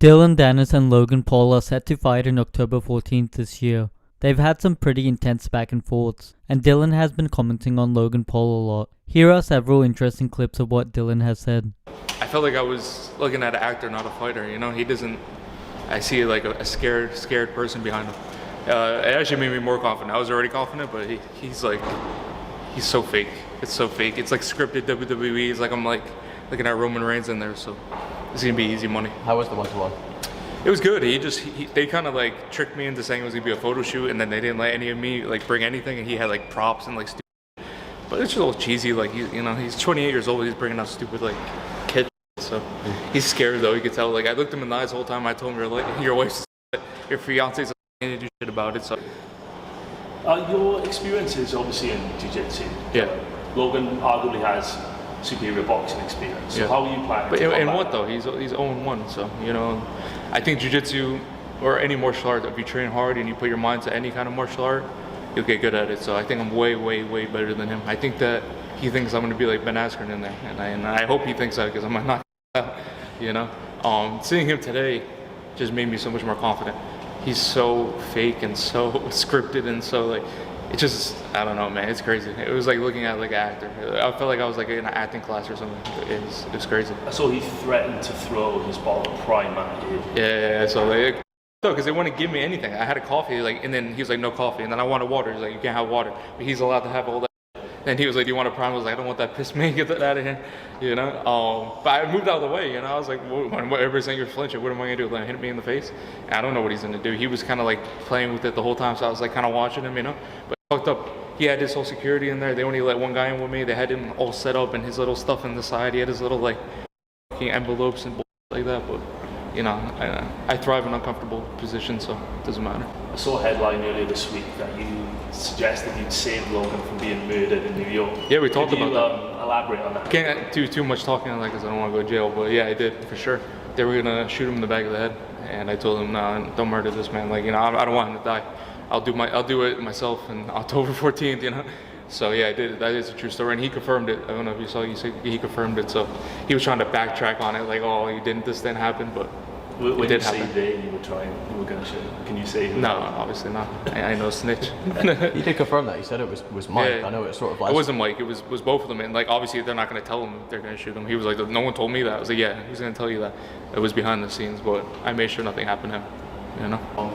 Dillon Danis and Logan Paul are set to fight on October 14th this year. They've had some pretty intense back and forths, and Dillon has been commenting on Logan Paul a lot. Here are several interesting clips of what Dillon has said. I felt like I was looking at an actor, not a fighter. You know, he doesn't. I see like a scared person behind him. It actually made me more confident. I was already confident, but he's so fake. It's so fake. It's like scripted WWE. It's like I'm like looking at Roman Reigns in there, so it's gonna be easy money. How was the one-to-one? It was good. They kind of like tricked me into saying it was gonna be a photo shoot, and then they didn't let any of me like bring anything, and he had like props and like stupid. But it's just a little cheesy. Like he's 28 years old. He's bringing out stupid like kid. So he's scared though. You could tell. Like I looked him in the eyes the whole time. I told him your wife's, your fiance's to do shit about it. So your experiences obviously in jiu-jitsu. Yeah. Logan arguably has superior boxing experience. So how are you planning? But in what though? He's 0-1. So I think jiu-jitsu or any martial art, if you train hard and you put your mind to any kind of martial art, you'll get good at it. So I think I'm way better than him. I think that he thinks I'm gonna be like Ben Askren in there, and I hope he thinks that because I might not. Seeing him today just made me so much more confident. He's so fake and so scripted and so like. It just, I don't know, man. It's crazy. It was like looking at like an actor. I felt like I was like in an acting class or something. It was crazy. I saw he threatened to throw his bottle of Prime at you. Yeah. So like, because they wouldn't give me anything. I had a coffee, like, and then he was like, no coffee. And then I wanted water. He's like, you can't have water. But he's allowed to have all that. And he was like, do you want a Prime? I was like, I don't want that piss, man. Get that out of here. But I moved out of the way. I was like, when everybody's saying you're flinching, what am I gonna do? Let him hit me in the face? And I don't know what he's gonna do. He was kind of like playing with it the whole time. So I was like kind of watching him, But fucked up. He had his whole security in there. They only let one guy in with me. They had him all set up and his little stuff in the side. He had his little like envelopes and like that. But I thrive in uncomfortable positions, so it doesn't matter. I saw a headline earlier this week that you suggested you'd save Logan from being murdered in New York. Yeah, we talked about that. Elaborate on that. Can't do too much talking on that because I don't want to go to jail. But yeah, I did for sure. They were gonna shoot him in the back of the head, and I told him, no, don't murder this man. Like I don't want him to die. I'll do it myself on October 14th. So yeah, I did. That is a true story, and he confirmed it. I don't know if you saw. He confirmed it. So he was trying to backtrack on it, like, oh, this didn't happen, but when it did you say happen. you were going to shoot him. Can you say who? No, obviously not. I know snitch. He did confirm that. He said it was Mike. Yeah, I know it's sort of like. It wasn't Mike. It was both of them, and like obviously they're not going to tell him they're going to shoot him. He was like, no one told me that. I was like, yeah, he's going to tell you that. It was behind the scenes, but I made sure nothing happened to him.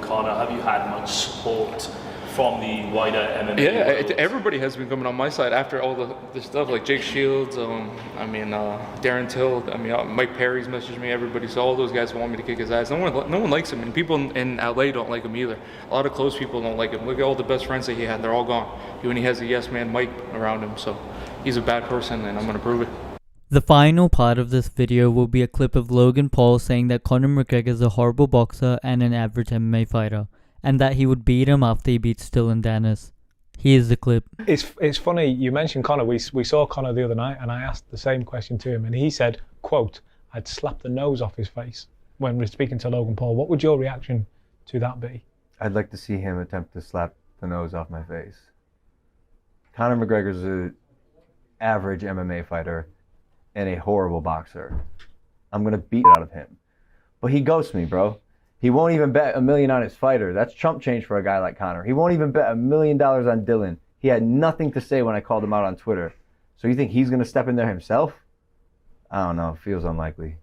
Conor, have you had much support from the wider MMA? Yeah, everybody has been coming on my side after all the stuff, like Jake Shields, Darren Till, Mike Perry's messaged me, everybody, so all those guys want me to kick his ass. No one likes him, and people in LA don't like him either. A lot of close people don't like him. Look at all the best friends that he had, they're all gone. When he has a yes man Mike around him, so he's a bad person, and I'm gonna prove it. The final part of this video will be a clip of Logan Paul saying that Conor McGregor is a horrible boxer and an average MMA fighter, and that he would beat him after he beats Dillon Danis. Here's the clip. It's funny, you mentioned Conor. We saw Conor the other night, and I asked the same question to him, and he said, quote, I'd slap the nose off his face when we're speaking to Logan Paul. What would your reaction to that be? I'd like to see him attempt to slap the nose off my face. Conor McGregor's an average MMA fighter and a horrible boxer. I'm gonna beat it out of him. But he ghosts me, bro. He won't even bet $1 million on his fighter. That's chump change for a guy like Conor. He won't even bet $1 million on Dillon. He had nothing to say when I called him out on Twitter. So you think he's gonna step in there himself? I don't know, feels unlikely.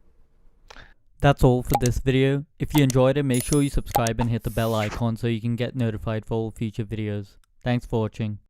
That's all for this video. If you enjoyed it, make sure you subscribe and hit the bell icon so you can get notified for all future videos. Thanks for watching.